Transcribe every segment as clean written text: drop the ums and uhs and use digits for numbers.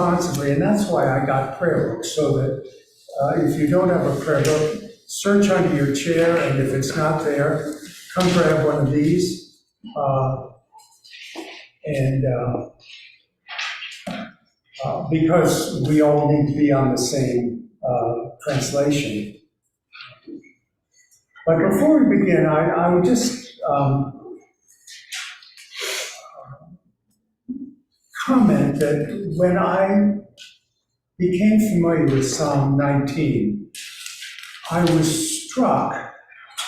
responsibly, and that's why I got prayer books, so that if you don't have a prayer book, search under your chair, and if it's not there, come grab one of these. Because we all need to be on the same translation. But before we begin, I would just comment that when I became familiar with Psalm 19, I was struck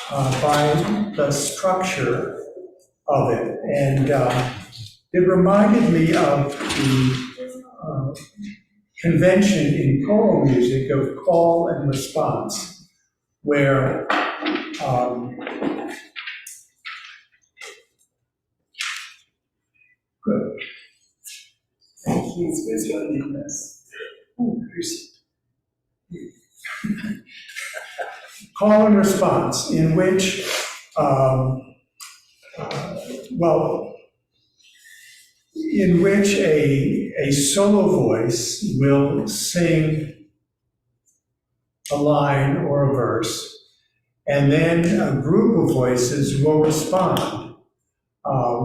by the structure of it, and it reminded me of the convention in choral music of call and response, where good. He's visualizing this. Call and response, in which, in which a solo voice will sing a line or a verse, and then a group of voices will respond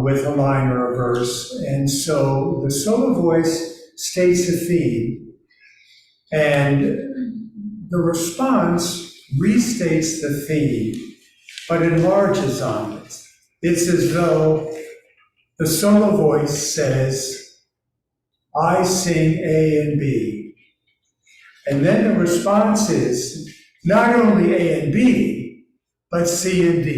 with a line or a verse. And so the solo voice states a theme, and the response restates the theme, but enlarges on it. It's as though the solo voice says, I sing A and B. And then the response is not only A and B, but C and D.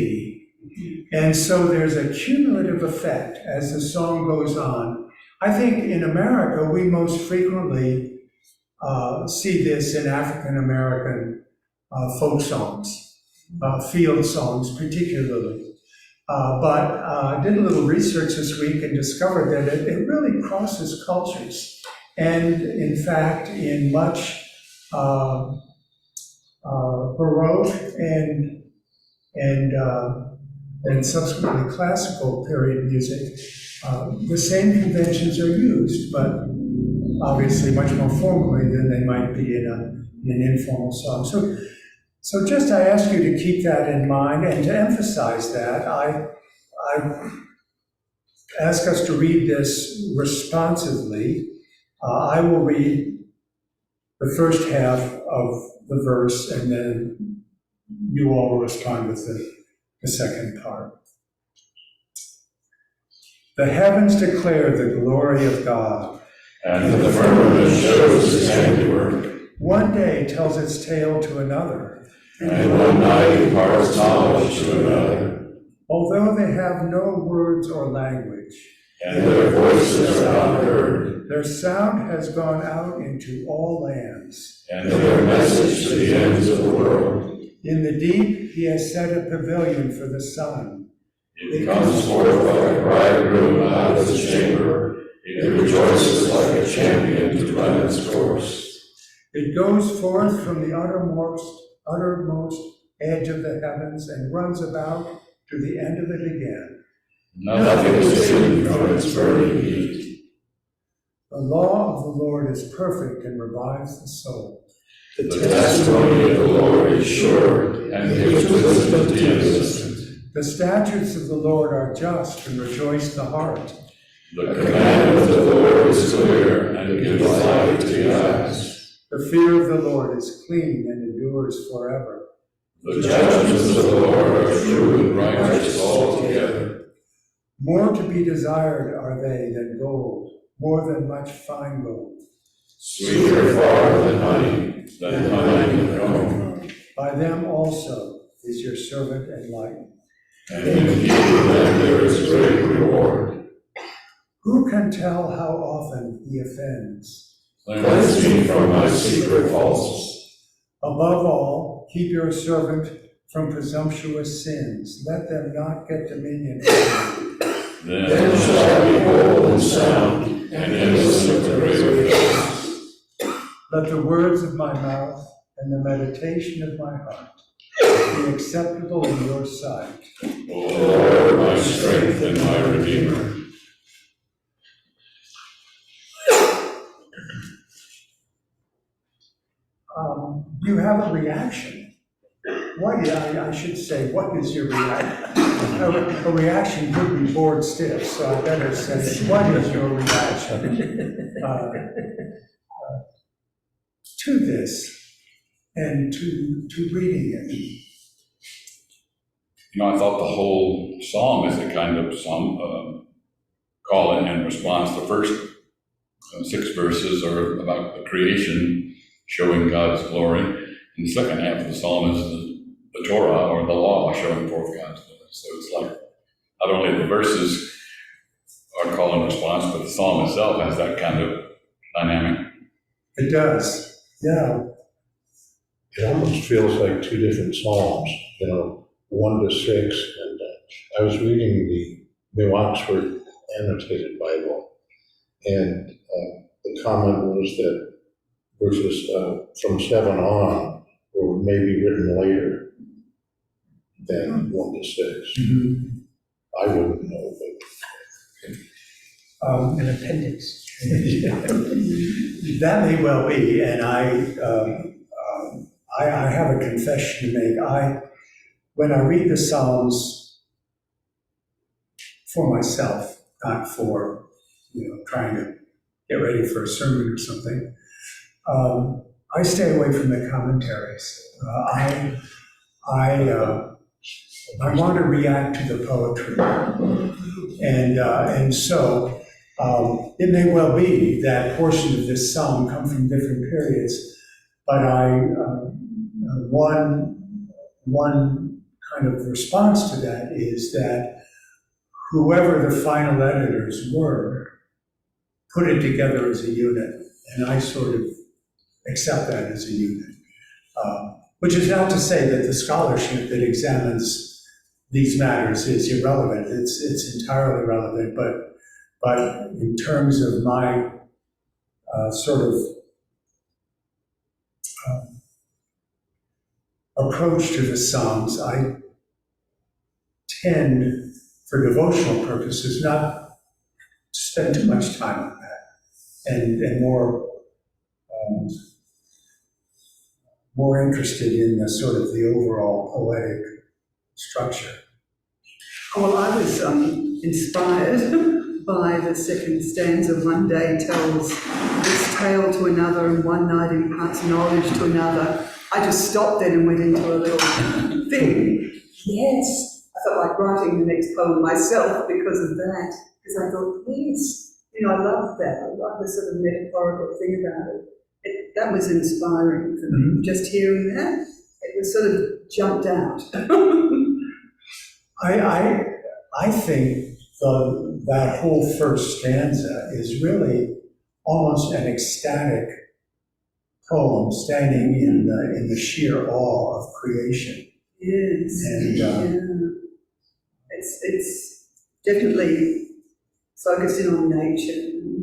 And so there's a cumulative effect as the song goes on. I think in America, we most frequently see this in African American folk songs, field songs particularly. But I did a little research this week and discovered that it really crosses cultures. And in fact, in much Baroque and subsequently classical period music, the same conventions are used, but obviously much more formally than they might be in an informal song. So just I ask you to keep that in mind, and to emphasize that, I ask us to read this responsively. I will read the first half of the verse, and then you all will respond with the second part. The heavens declare the glory of God, and the firmament shows his handiwork. One day tells its tale to another, and one night imparts knowledge to another. Although they have no words or language, and their voices are not heard, their sound has gone out into all lands. and their message to the ends of the world. In the deep he has set a pavilion for the sun. It comes forth like a bridegroom out of his chamber. It rejoices like a champion to run its course. It goes forth from the uttermost edge of the heavens and runs about to the end of it again. Nothing is hidden from its burning heat. The law of the Lord is perfect and revives the soul. The testimony of the Lord is sure and gives wisdom to the innocent. The statutes of the Lord are just and rejoice the heart. The commandment of the Lord is clear and gives light to the eyes. The fear of the Lord is clean and endures forever. The judgments of the Lord are true and righteous altogether. More to be desired are they than gold, more than much fine gold. Sweeter far than honey and comb. By them also is your servant enlightened. And in keeping them there is great reward. Who can tell how often he offends? Cleanse me from my secret faults. Above all, keep your servant from presumptuous sins. Let them not get dominion over me. Then shall I be whole and sound, and innocent of greater things. Let the words of my mouth and the meditation of my heart be acceptable in your sight. O Lord, my strength and my redeemer. You have a reaction. What, I should say, what is your reaction? A reaction could be bored stiff, so I better say, what is your reaction to this and to reading it? I thought the whole psalm is a kind of call and response. The first 6 verses are about the creation, showing God's glory. And the second half of the psalm is the Torah, or the law, showing forth God's glory. So it's like not only the verses are call and response, but the psalm itself has that kind of dynamic. It does, yeah. It almost feels like 2 different psalms, 1 to 6. And I was reading the New Oxford Annotated Bible, and the comment was that verses from 7 on were maybe written later than 1 to 6. Mm-hmm. I wouldn't know, but An appendix. That may well be, and I have a confession to make. When I read the Psalms for myself, not for trying to get ready for a sermon or something, I stay away from the commentaries. I want to react to the poetry, and so it may well be that portions of this psalm come from different periods, but one kind of response to that is that whoever the final editors were put it together as a unit, and I sort of accept that as a unit. Which is not to say that the scholarship that examines these matters is irrelevant. It's entirely relevant, but in terms of my sort of approach to the Psalms, I tend, for devotional purposes, not to spend too much time on that, and more interested in the sort of the overall poetic structure. Well, I was inspired by the second stanza. One day tells this tale to another, and one night imparts knowledge to another. I just stopped then and went into a little thing. Yes, I felt like writing the next poem myself because of that. Because I thought, yes, I love that. I love the sort of metaphorical thing about it. That was inspiring for me. Just hearing that, it was sort of jumped out. I think that whole first stanza is really almost an ecstatic poem, standing in the sheer awe of creation. Yes, And it's definitely focusing on nature.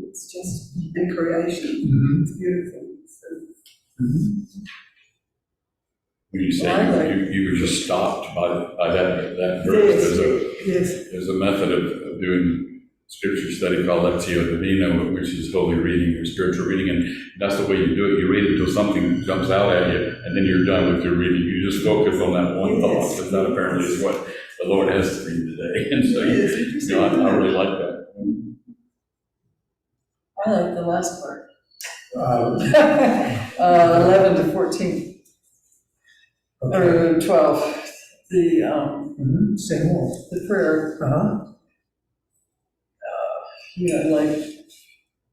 It's just and creation. Mhm. It's beautiful. So. Mhm. When you say you were just stopped by that verse, Yes. there's a method of doing scripture study called Lectio Divina, which is holy reading or spiritual reading, and that's the way you do it. You read it until something jumps out at you, and then you're done with your reading. You just focus on that one thought, because that apparently is what the Lord has to read today. And so I really like that. I like the last part. Uh, 11 to 14, okay. or 12. Say more. The prayer, Uh-huh.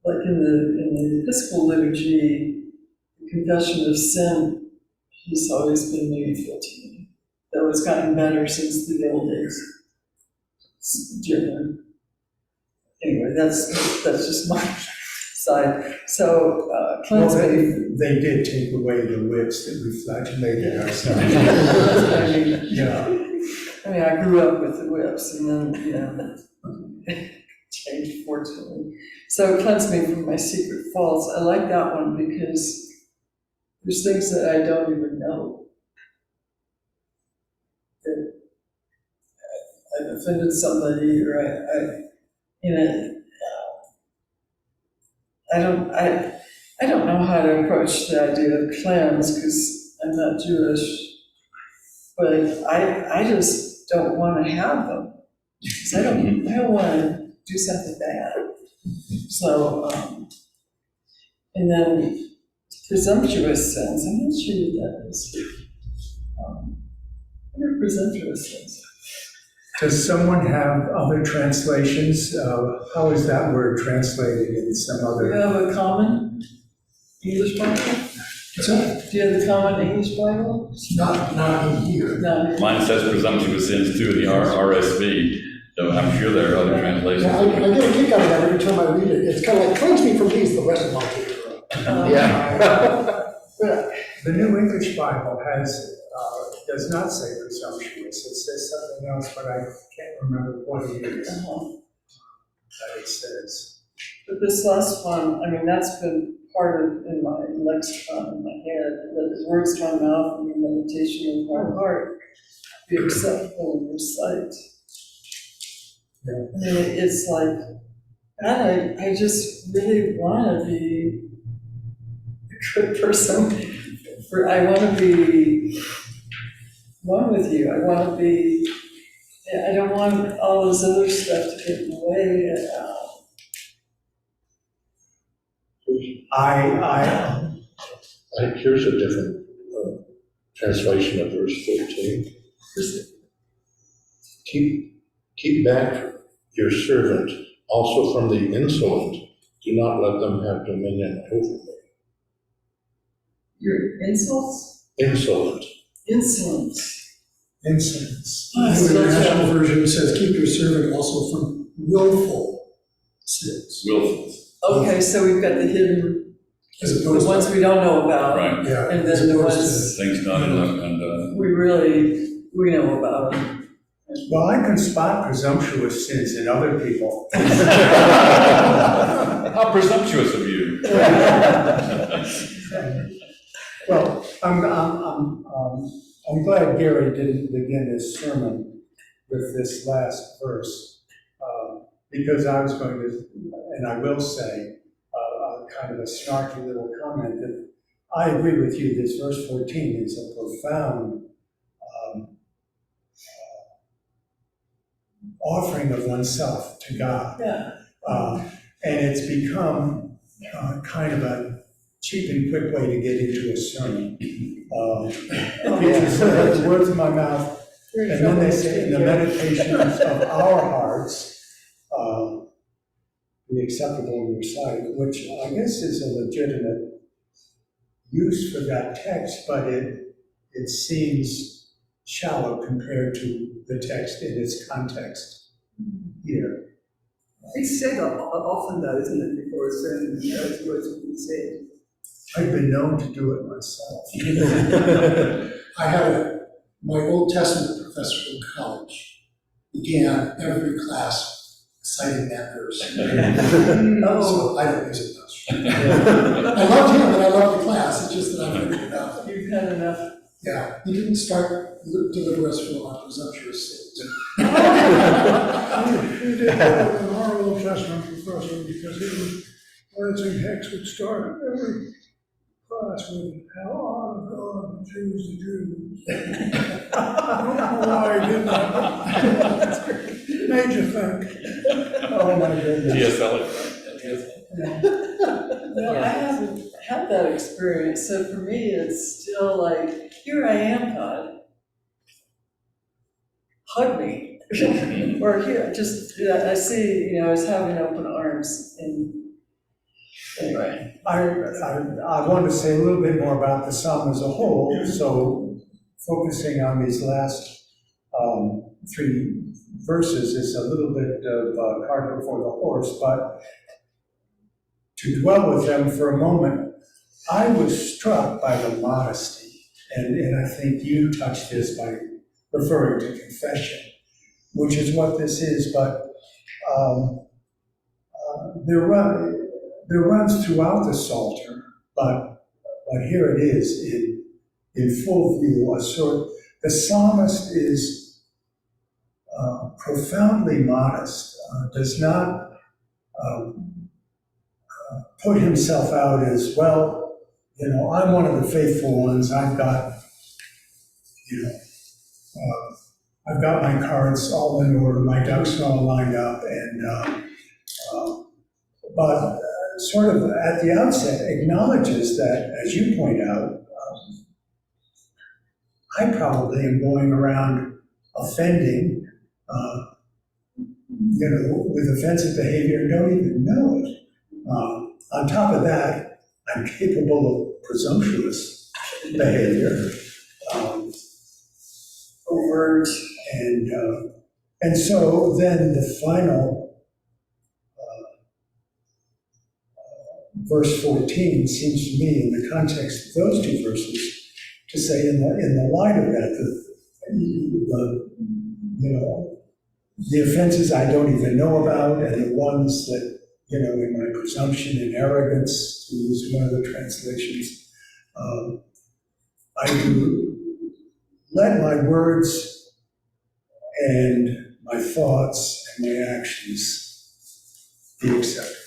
like in the Episcopal liturgy, the confession of sin has always been meaningful to me. Though it's gotten better since the old days. It's different. Anyway, that's just my side. So, cleanse Well, me. they did take away the whips that we flagellated ourselves. Yeah. I mean, I grew up with the whips, and then, changed, fortunately. So cleanse me from my secret faults. I like that one because there's things that I don't even know. That I've offended somebody, or I don't know how to approach the idea of cleanse, because I'm not Jewish, but I just don't want to have them, because I don't want to do something bad. So, and then presumptuous sins, I'm not sure what that is. What are presumptuous sins? Does someone have other translations? How is that word translated in some Do other? you have a common English Bible? What's that? Do you have the common English Bible? It's not in here. No. Mine says presumptuous sins too, the RSV, so I'm sure there are other translations. Yeah, I get a kick out of that every time I read it. It's kind of like, cleanse me from these, the rest of my paper. The New English Bible does not say presumptuous. It says something else, but I can't remember what it is that it says. But this last one, I mean, that's been part of, in my lexicon, in my head, that the words of my mouth and the meditation of my heart be acceptable in your sight. Yeah. I mean, it's like, God, I just really want to be a good person. I want to be one with you. I want to be, I don't want all this other stuff to get in the way. Here's a different translation of verse 13. Keep back your servant also from the insolent. Do not let them have dominion over me. Your insults? Insolent. Insolence. Insolence. The International Version says, keep your servant also from willful sins. Willful. Okay, so we've got the hidden, As the opposed ones we don't know about. Right, Yeah. And as then the opposed ones things done and, we know about. Well, I can spot presumptuous sins in other people. how presumptuous of you. Well, I'm glad Gary didn't begin his sermon with this last verse, because I was going to, and I will say, kind of a snarky little comment that I agree with you. This verse 14 is a profound offering of oneself to God. Yeah. And it's become kind of a cheap and quick way to get into a sermon. Because the words of my mouth, and then they say, in the meditations of our hearts, be acceptable in your sight, which I guess is a legitimate use for that text, but it seems shallow compared to the text in its context here. It's said often though, isn't it, before a sermon, those words will be said. I've been known to do it myself. I had my Old Testament professor in college began every class citing that verse. So I don't use it much. I loved him and I loved the class, it's just that I've heard it enough. You've had enough. Yeah, he didn't start deliver us from our presumptuous sins. We did that with our Old Testament professor because he was, Lansing Hicks would start every class with, how ought God to choose the Jews? I don't know why he did that. Made you think. Oh, my goodness. No, I haven't had that experience, so for me, it's still like, here I am, God. Hug me. Or here, just, I see, as having open arms, and anyway. I want to say a little bit more about the psalm as a whole, so focusing on these last three verses is a little bit of cart before the horse, but to dwell with them for a moment, I was struck by the modesty, and I think you touched this by referring to confession, which is what this is, but there runs throughout the Psalter, but here it is in full view, the psalmist is profoundly modest, does not put himself out as, well, you know, I'm one of the faithful ones, I've got, you know, I've got my cards all in order, my ducks are all lined up, and, but sort of at the outset acknowledges that, as you point out, I probably am going around offending, you know, with offensive behavior and don't even know it. On top of that, I'm capable of presumptuous behavior. Overt. And so then the final verse 14 seems to me, in the context of those two verses, to say in the light of that, you know, the offenses I don't even know about, and the ones that, you know, in my presumption and arrogance, to use one of the translations, I do let my words and my thoughts and my actions be acceptable.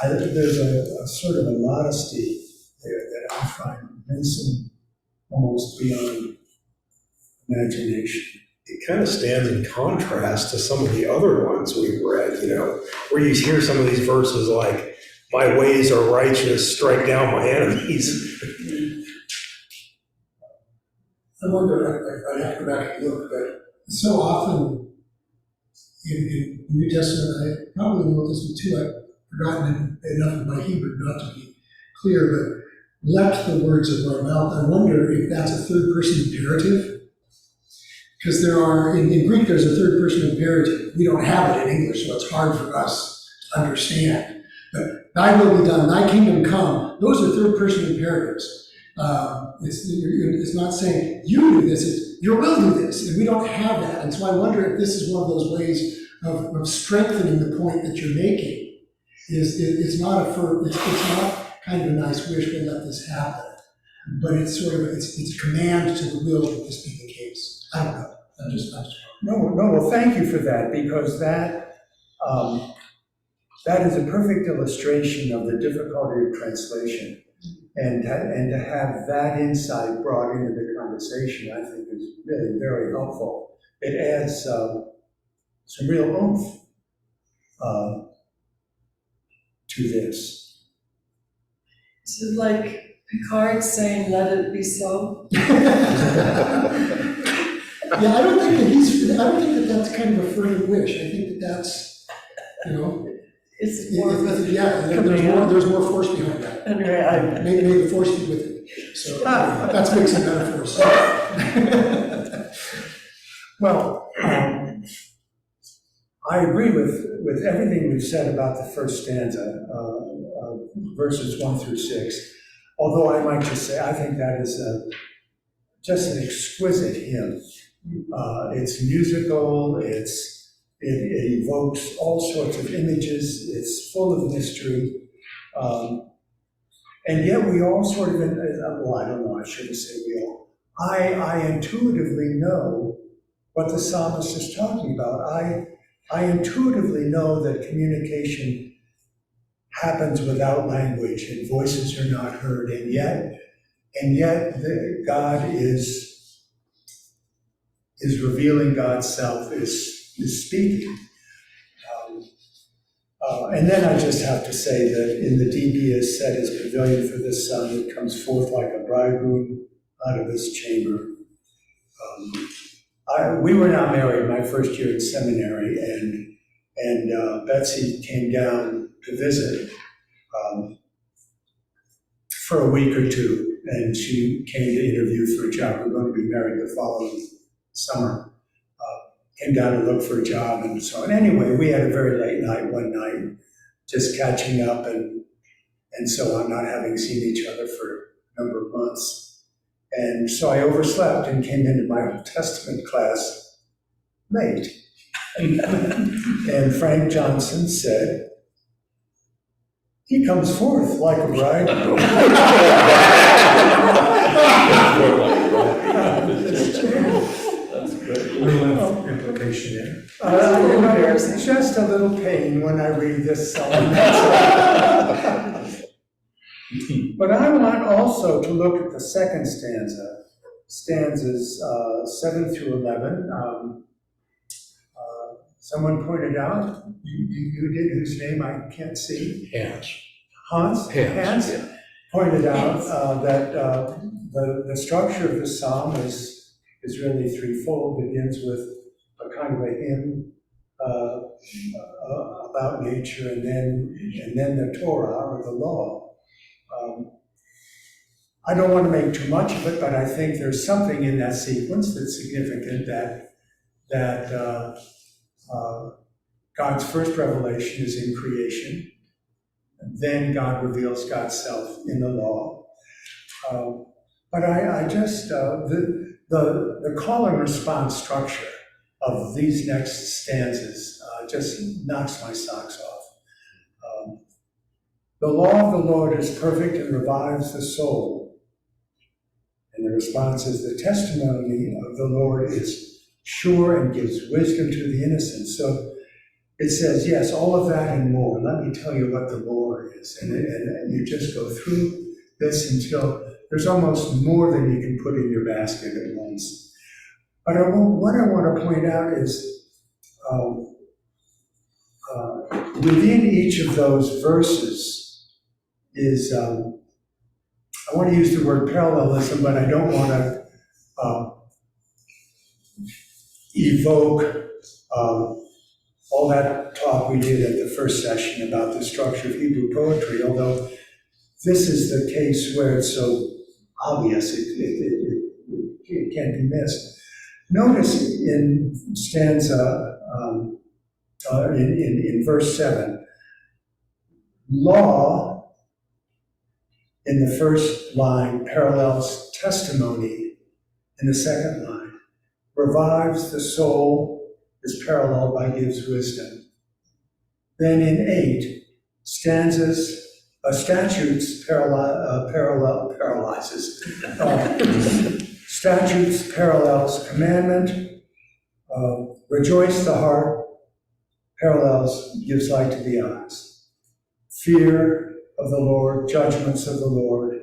There's a sort of a modesty there that I find winsome, almost beyond imagination. It kind of stands in contrast to some of the other ones we've read, you know, where you hear some of these verses like, my ways are righteous, strike down my enemies. I wonder, I'd have to go back and look, but so often in the New Testament, I probably in the Old Testament too, I've forgotten enough of my Hebrew not to be clear, but left the words of our mouth. I wonder if that's a third person imperative. Because there are, in Greek, there's a third person imperative. We don't have it in English, so it's hard for us to understand. But thy will be done, thy kingdom come, those are third person imperatives. It's not saying you do this, it's your will do this, and we don't have that. And so I wonder if this is one of those ways of strengthening the point that you're making. It's not kind of a nice wish, we'll let this happen. But it's sort of, it's a command to the will that this be the case. I don't know. I'm just No, well, thank you for that, because that is a perfect illustration of the difficulty of translation. And to have that insight brought into the conversation, I think is really very helpful. It adds some real oomph to this. Is it like Picard saying, let it be so? Yeah, I don't think that that's kind of a fervent wish. I think that that's, you know, It's more of a there's more force behind that. command. May the force be with it. So that's mixing metaphors. Well, I agree with everything we've said about the first stanza, verses 1 through 6. Although I might just say, I think that is just an exquisite hymn. It's musical, it evokes all sorts of images, it's full of mystery. And yet we all sort of, well, I don't know, I shouldn't say we all. I intuitively know what the psalmist is talking about. I intuitively know that communication happens without language and voices are not heard, and yet God is revealing God's self, is speaking. And then I just have to say that in the deep he has set his pavilion for this son that comes forth like a bridegroom out of his chamber. We were not married my first year at seminary, and Betsy came down to visit for a week or two, and she came to interview for a job. We were going to be married the following summer. Came down to look for a job and so on. Anyway, we had a very late night one night, just catching up and so on, not having seen each other for a number of months. And so I overslept and came into my Old Testament class late. And Frank Johnson said, he comes forth like a bridegroom. That's good. Little implication there. Little You know, embarrassing. it's just a little pain when I read this psalm. But I want also to look at the second stanza, stanzas 7 through 11. Someone pointed out, you did, whose name I can't see, Hands. Hans? Hans, Pointed out that the structure of the psalm is really threefold. Begins with a kind of a hymn about nature, and then the Torah or the law. I don't want to make too much of it, but I think there's something in that sequence that's significant, that God's first revelation is in creation, and then God reveals God's self in the law. But I just, the call and response structure of these next stanzas just knocks my socks off. The law of the Lord is perfect and revives the soul. And the response is, the testimony of the Lord is sure and gives wisdom to the innocent. So it says, yes, all of that and more. Let me tell you what the law is. And you just go through this until there's almost more than you can put in your basket at once. But what I want to point out is within each of those verses is, I want to use the word parallelism, but I don't want to evoke all that talk we did at the first session about the structure of Hebrew poetry, although this is the case where it's so obvious it can't be missed. Notice in stanza, in verse 7, law in the first line parallels testimony in the second line. Revives the soul is paralleled by gives wisdom. Then in 8, statutes paralyzes. Statutes parallels commandment. Rejoice the heart parallels gives light to the eyes. Fear of the Lord, judgments of the Lord,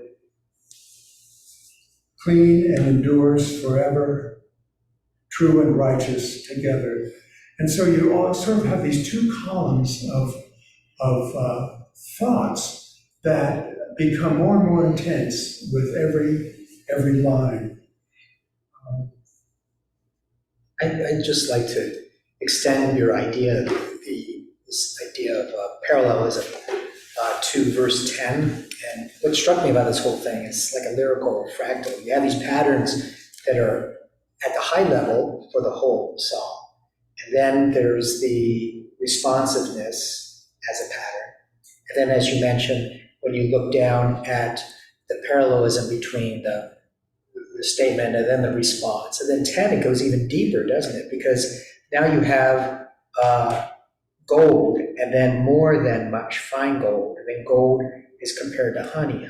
clean and endures forever, true and righteous together. And so you all sort of have these two columns of thoughts that become more and more intense with every line. I'd just like to extend your idea, this idea of parallelism to verse 10. And what struck me about this whole thing is like a lyrical fractal. You have these patterns that are at the high level for the whole psalm. And then there's the responsiveness as a pattern. And then, as you mentioned, when you look down at the parallelism between the statement and then the response. And then 10, it goes even deeper, doesn't it? Because now you have gold, and then more than much fine gold. And then gold is compared to honey,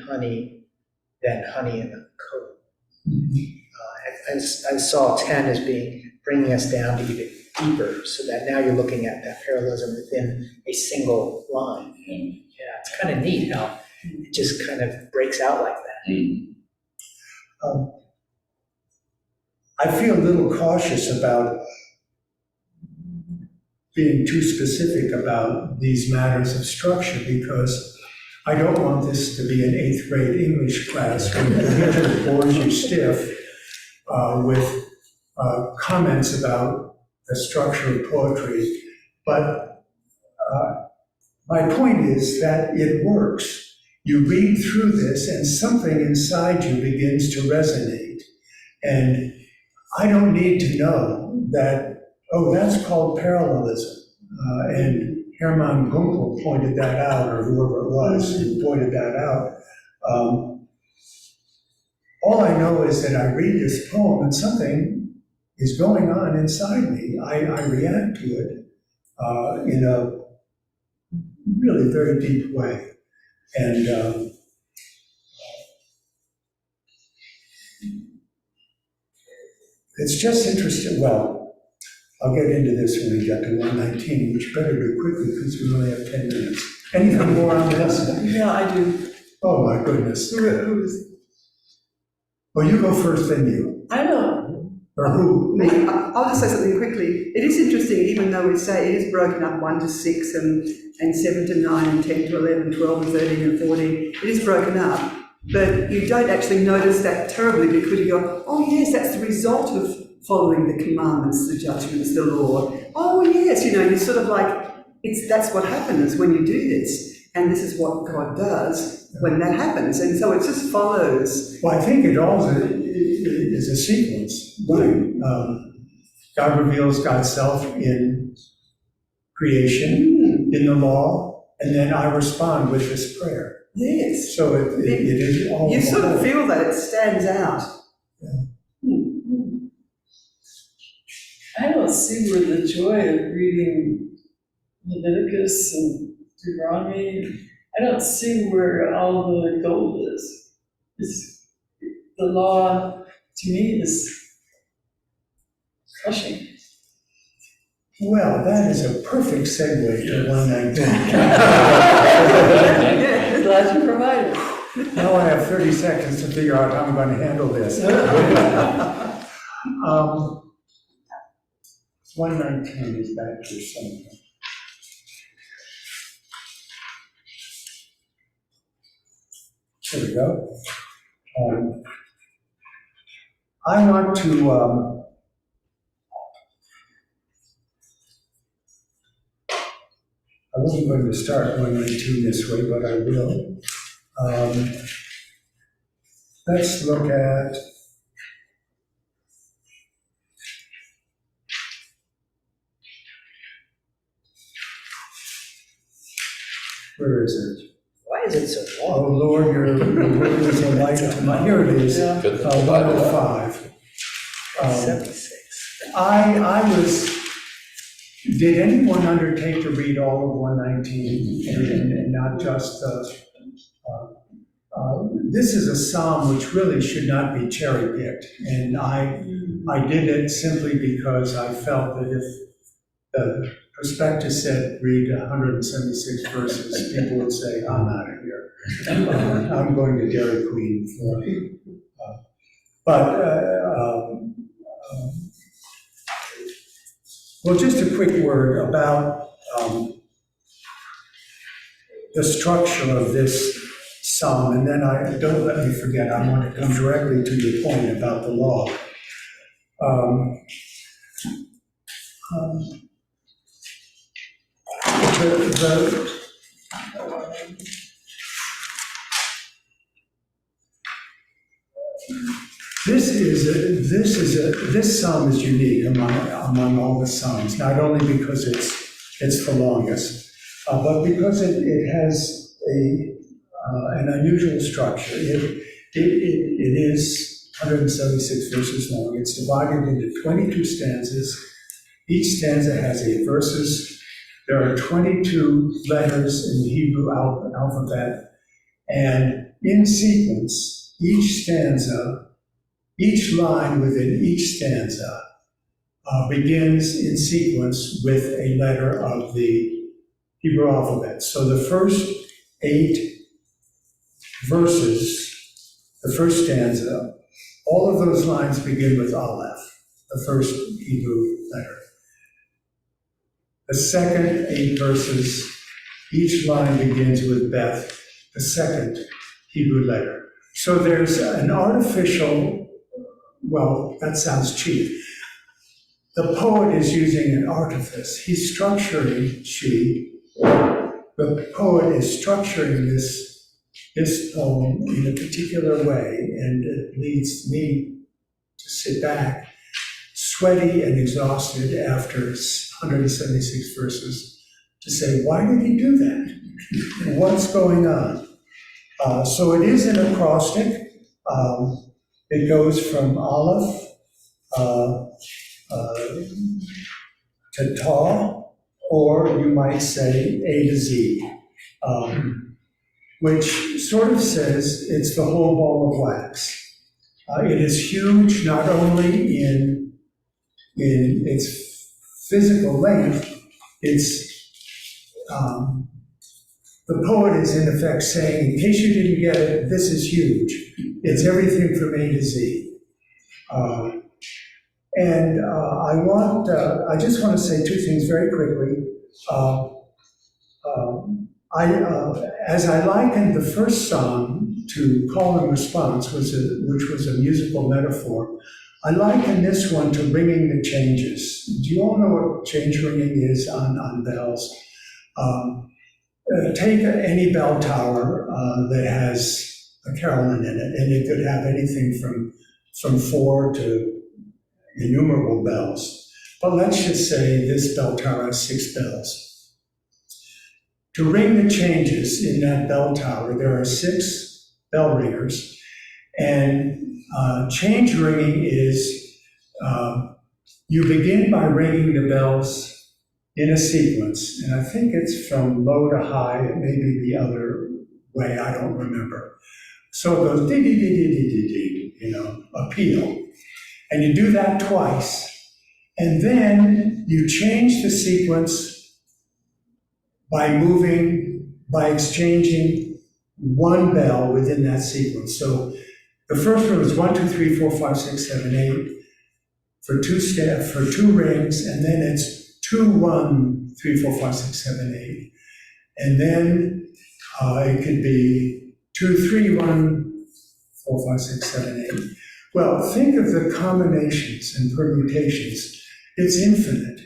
then honey in the coat. I saw 10 as bringing us down to even deeper, so that now you're looking at that parallelism within a single line. Yeah, it's kind of neat how it just kind of breaks out like that. I feel a little cautious about being too specific about these matters of structure, because I don't want this to be an 8th grade English class where the teacher bores you stiff with comments about the structure of poetry. But my point is that it works. You read through this and something inside you begins to resonate. And I don't need to know that, oh, that's called parallelism. And Hermann Gunkel pointed that out, or whoever it was who pointed that out. All I know is that I read this poem and something is going on inside me. I react to it in a really very deep way. And it's just interesting, well, I'll get into this when we get to 119, which better do quickly because we only have 10 minutes. Anything more on this? Yeah, I do. Oh, my goodness. Who's, Well, you go first, then you. I don't, Or who? Me, I'll just say something quickly. It is interesting, even though we say it is broken up 1 to 6 and 7 to 9 and 10 to 11, 12 and 13 and 14. It is broken up, but you don't actually notice that terribly because you go, oh yes, that's the result of following the commandments, the judgments, the law. Oh yes, you're sort of like, that's what happens when you do this. And this is what God does when that happens. And so it just follows. Well, I think it all is a sequence. Right? God reveals God's self in creation, in the law, and then I respond with this prayer. Yes. So it is all. You sort of feel that it stands out. I don't see where the joy of reading Leviticus and Deuteronomy, I don't see where all the gold is. The law, to me, is crushing. Well, that is a perfect segue to 119. Glad you provided. Now I have 30 seconds to figure out how I'm going to handle this. 119 is back to something. There we go. I want to I wasn't going to start 119 this way, but I will. Let's look at where is it? Why is it so Oh, long? Lord, your word is a light to my, here it is, Yeah. 105. 76. Did anyone undertake to read all of 119 and not just, this is a psalm which really should not be cherry-picked. And I did it simply because I felt that if the prospectus said read 176 verses, people would say, I'm out of here. I'm going to Dairy Queen. Well, just a quick word about the structure of this psalm, and then don't let me forget, I want to come directly to your point about the law. This psalm is unique among all the psalms, not only because it's the longest, but because it has an unusual structure. It is 176 verses long. It's divided into 22 stanzas. Each stanza has 8 verses. There are 22 letters in the Hebrew alphabet, and in sequence, each line within each stanza begins in sequence with a letter of the Hebrew alphabet. So the first 8 verses, the first stanza, all of those lines begin with Aleph, the first Hebrew letter. The second 8 verses, each line begins with Beth, the second Hebrew letter. So there's an artificial, well, that sounds cheap. The poet is using an artifice. He's structuring, the poet is structuring this poem in a particular way, and it leads me to sit back, sweaty and exhausted after 176 verses, to say, why did he do that? What's going on? So it is an acrostic. It goes from Aleph to Ta, or you might say A to Z, which sort of says it's the whole ball of wax. It is huge, not only in in its physical length, the poet is in effect saying, in case you didn't get it, this is huge. It's everything from A to Z. I just want to say two things very quickly. As I likened the first song to call and response, which was a musical metaphor, I liken this one to ringing the changes. Do you all know what change ringing is on bells? Take any bell tower that has a carillon in it, and it could have anything from 4 to innumerable bells. But let's just say this bell tower has 6 bells. To ring the changes in that bell tower, there are 6 bell ringers, and change ringing is you begin by ringing the bells in a sequence, and I think it's from low to high. It may be the other way, I don't remember. So it goes dee dee dee dee dee dee dee, appeal, and you do that twice, and then you change the sequence by exchanging one bell within that sequence. So the first one was 1, 2, 3, 4, 5, 6, 7, 8 for 2 rings, and then it's 2, 1, 3, 4, 5, 6, 7, 8. And then it could be 2, 3, 1, 4, 5, 6, 7, 8. Well, think of the combinations and permutations. It's infinite.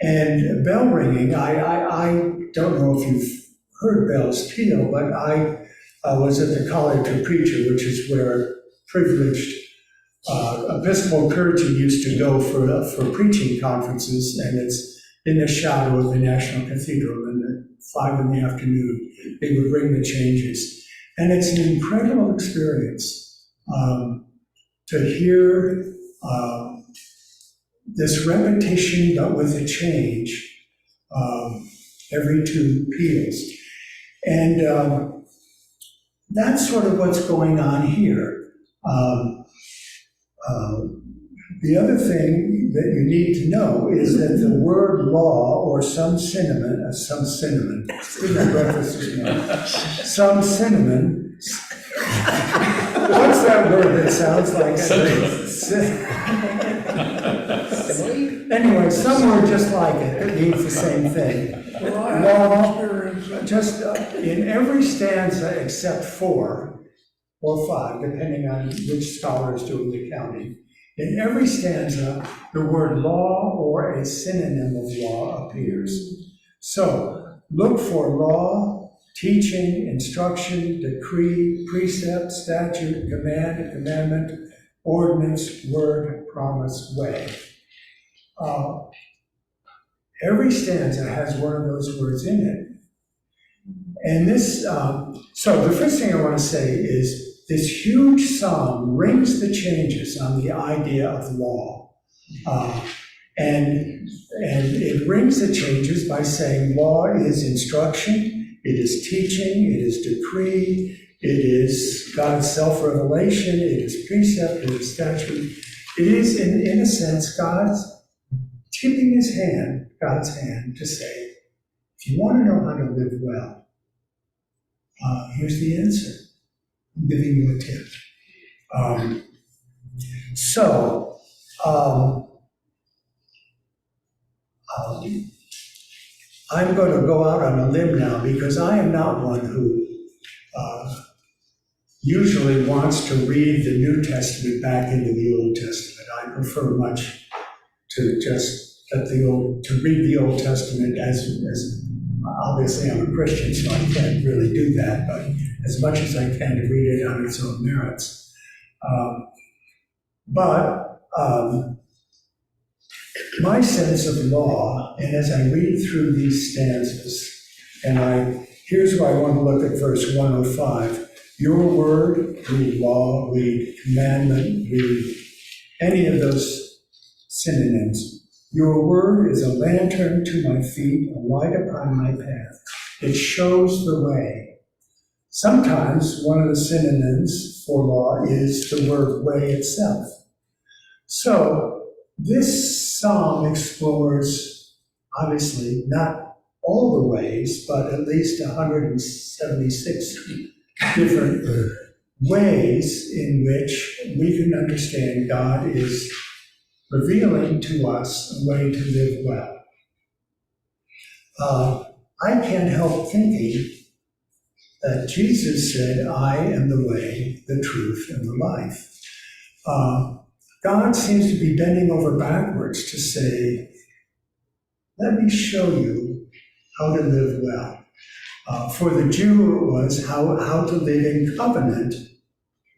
And bell ringing, I don't know if you've heard bells peal, but I was at the College of Preacher, which is where privileged Episcopal clergy used to go for preaching conferences, and it's in the shadow of the National Cathedral, and at 5 in the afternoon, they would ring the changes. And it's an incredible experience to hear this repetition, but with a change every 2 peals. And that's sort of what's going on here. The other thing that you need to know is that the word law, or some cinnamon, didn't breakfast this morning, some cinnamon, what's that word that sounds like? Anyway, some word just like it means the same thing. Well, I have experience. Just in every stanza except 4 or 5, depending on which scholar is doing the counting, in every stanza, the word law or a synonym of law appears. So look for law, teaching, instruction, decree, precept, statute, command, commandment, ordinance, word, promise, way. Every stanza has one of those words in it. And this, so the first thing I want to say is this huge psalm rings the changes on the idea of law. And it rings the changes by saying law is instruction, it is teaching, it is decree, it is God's self-revelation, it is precept, it is statute. It is, in a sense, God's tipping his hand, God's hand, to say, if you want to know how to live well, here's the answer. I'm giving you a tip. I'm going to go out on a limb now, because I am not one who usually wants to read the New Testament back into the Old Testament. I prefer much to just to read the Old Testament as obviously I'm a Christian, so I can't really do that, but as much as I can to read it on its own merits. My sense of law, and as I read through these stanzas, and here's where I want to look at verse 105. Your word, read law, read commandment, read any of those synonyms. Your word is a lantern to my feet, a light upon my path. It shows the way. Sometimes one of the synonyms for law is the word way itself. So this psalm explores, obviously, not all the ways, but at least 176 different ways in which we can understand God is revealing to us a way to live well. I can't help thinking that Jesus said, I am the way, the truth, and the life. God seems to be bending over backwards to say, let me show you how to live well. For the Jew, it was how to live in covenant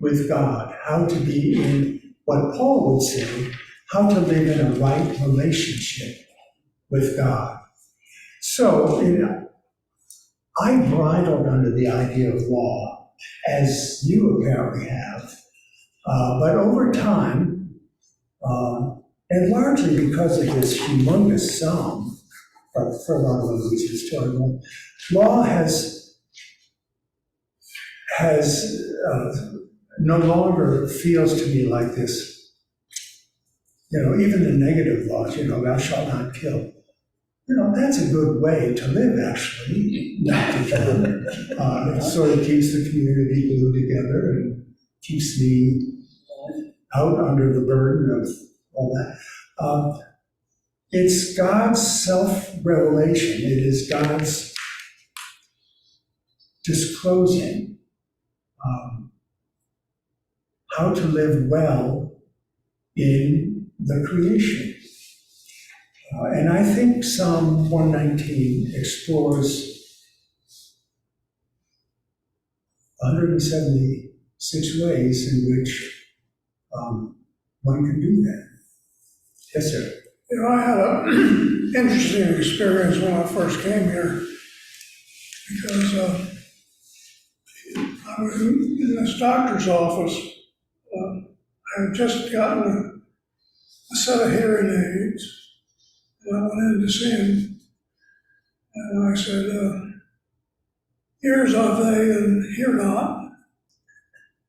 with God, how to be in what Paul would say, how to live in a right relationship with God. So I bridled under the idea of law, as you apparently have, but over time, and largely because of this humongous psalm, for a lot of other reasons too, law has no longer feels to me like this. Even the negative laws, thou shalt not kill. That's a good way to live, actually, not to kill. It sort of keeps the community glued together and keeps me out under the burden of all that. It's God's self-revelation. It is God's disclosing how to live well in the creation. And I think Psalm 119 explores 176 ways in which one can do that. Yes, sir. I had an interesting experience when I first came here, because I was in this doctor's office. I had just gotten a set of hearing aids, and I went in to see him, and I said, ears have they and hear not,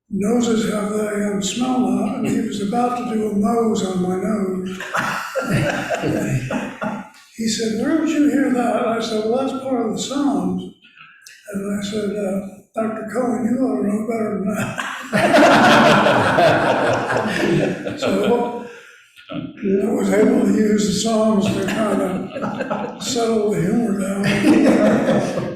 noses have they and smell not, and he was about to do a nose on my nose. He said, where did you hear that? I said, well, that's part of the Psalms. And I said, Dr. Cohen, you ought to know better than that. So I was able to use the Psalms to kind of settle the humor down,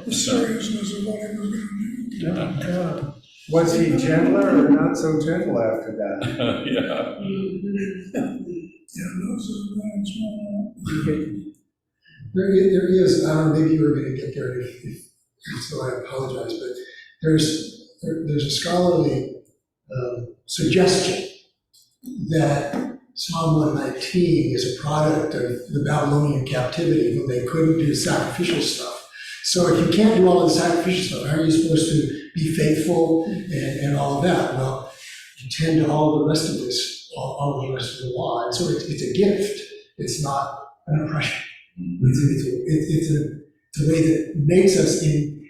the seriousness of what he was going to do. Yeah. Was he gentler or not so gentle after that? Yeah. Yeah, noses have they and smell not. There is, I don't know, maybe you were going to get there, so I apologize, but there's a scholarly suggestion that Psalm 119 is a product of the Babylonian captivity when they couldn't do sacrificial stuff. So if you can't do all of the sacrificial stuff, how are you supposed to be faithful and all of that? Well, you tend to all the rest of this, all the rest of the law. And so it's a gift. It's not an oppression. It's a way that makes us in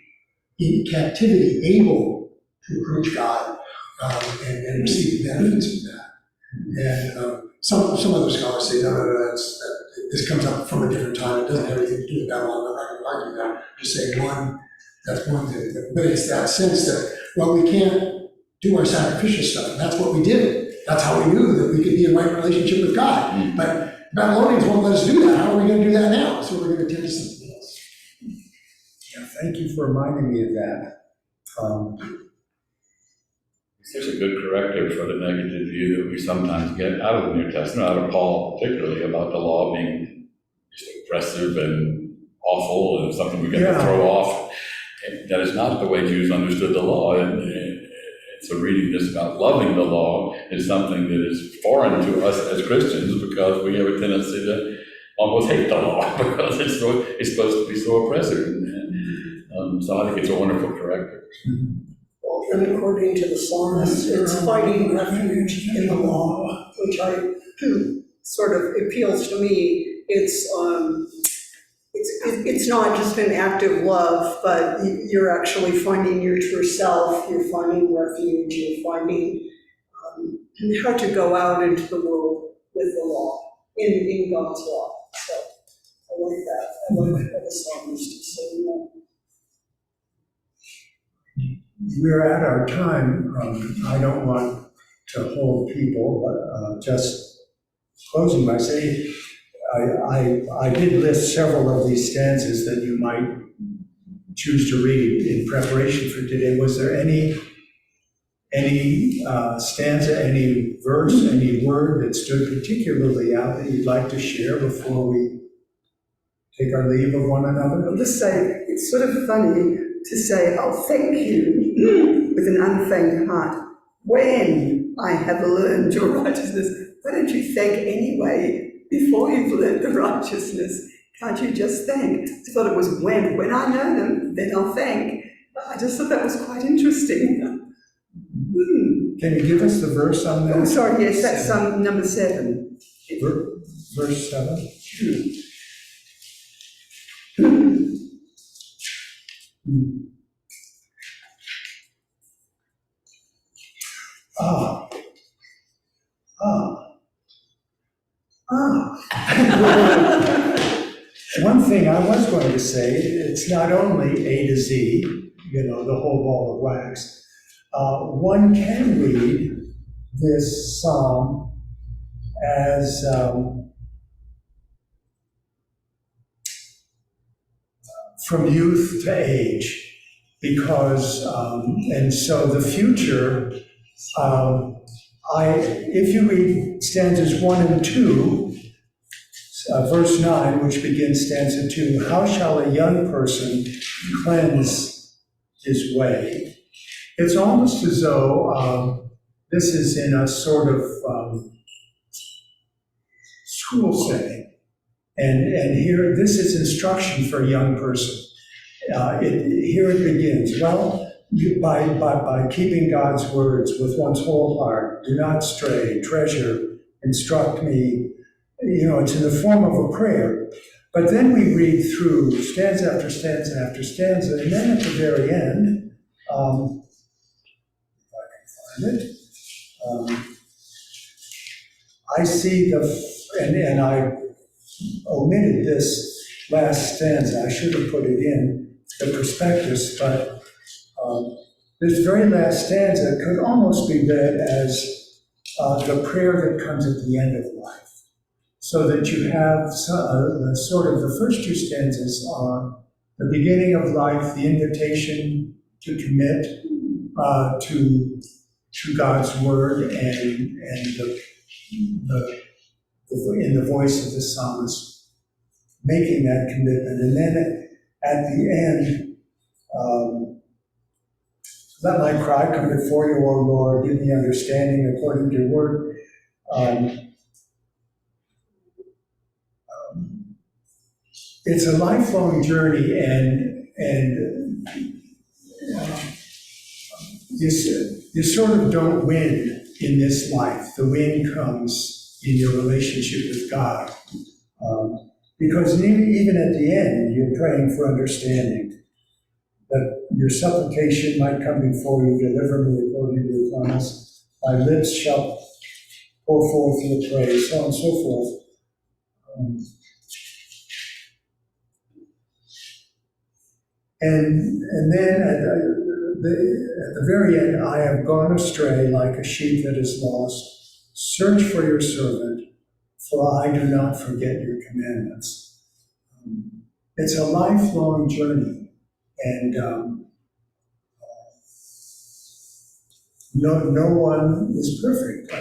captivity able to approach God and receive the benefits of that. And some other scholars say, no, this comes up from a different time. It doesn't have anything to do with Babylon. I'm not going to argue that. Just saying that's one thing. But it's that sense that, well, we can't do our sacrificial stuff. And that's what we did. That's how we knew that we could be in right relationship with God. But Babylonians won't let us do that. How are we going to do that now? So we're going to turn to something else. Yeah, thank you for reminding me of that. There's a good corrective for the negative view that we sometimes get out of the New Testament, out of Paul particularly, about the law being just oppressive and awful and something we got to throw off. And that is not the way Jews understood the law. So reading this about loving the law is something that is foreign to us as Christians, because we have a tendency to almost hate the law because it's supposed to be so oppressive. And so I think it's a wonderful corrective. Well, and according to the psalmist, it's finding refuge in the law, which sort of appeals to me. It's not just an active love, but you're actually finding your true self, you're finding refuge, you're finding how to go out into the world with the law. in God's law. So I like that. I like what the psalmist is saying. We're at our time. I don't want to hold people, but just closing by saying, I did list several of these stanzas that you might choose to read in preparation for today. Was there any stanza, any verse, any word that stood particularly out that you'd like to share before we take our leave of one another? I'll just say, it's sort of funny to say, "Oh, thank you," with an unthanked heart, when I have learned your righteousness. Why don't you thank anyway before you've learned the righteousness? Can't you just thank? I thought it was when I know them, then I'll thank. I just thought that was quite interesting. Can you give us the verse on that? Oh, sorry, yes, that's number 7. Verse 7? One thing I was going to say, it's not only A to Z, the whole ball of wax. One can read this psalm as from youth to age, because, and so the future, if you read stanzas 1 and 2, verse 9, which begins stanza 2, how shall a young person cleanse his way? It's almost as though this is in a sort of school setting. And here, this is instruction for a young person. Here it begins. Well, by keeping God's words with one's whole heart, do not stray, treasure, instruct me. It's in the form of a prayer. But then we read through stanza after stanza after stanza, and then at the very end, if I can find it, I see and I omitted this last stanza. I should have put it in the prospectus, but this very last stanza could almost be read as the prayer that comes at the end of life. So that you have sort of the first 2 stanzas are the beginning of life, the invitation to commit to God's word, and in the voice of the psalmist making that commitment. And then at the end, let my cry come before you, O Lord, give me understanding according to your word. It's a lifelong journey, and you sort of don't win in this life. The win comes in your relationship with God. Because even at the end, you're praying for understanding, that your supplication might come before you, deliver me according to your promise. My lips shall pour forth your praise, so on and so forth. And then at the very end, I have gone astray like a sheep that is lost. Search for your servant, for I do not forget your commandments. It's a lifelong journey, and no one is perfect.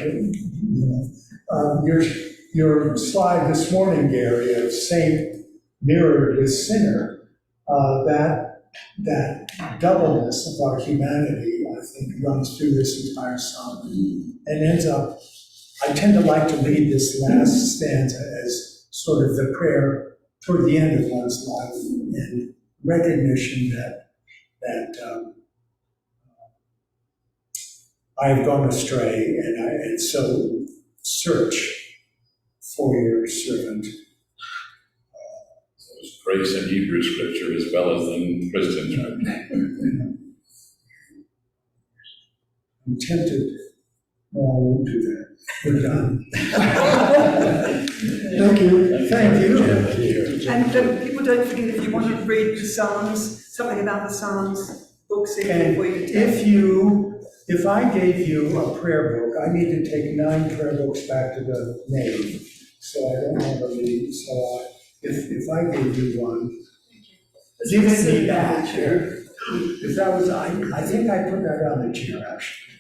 Your slide this morning, Gary, of Saint mirrored his sinner. That doubleness of our humanity, I think, runs through this entire psalm and ends up. I tend to like to read this last stanza as sort of the prayer toward the end of one's life, in recognition that I have gone astray, and so search for your servant. Grace in Hebrew scripture as well as in Christian scripture. I'm tempted. No, I won't do that. we're done. Thank you. Thank you. And people don't forget, if you want to read the Psalms, something about the Psalms, books in And for you. if I gave you a prayer book, I need to take 9 prayer books back to the nave, so I don't have a lead, so if I gave you one, give it me back. Because that was, I think I put that on the chair, actually.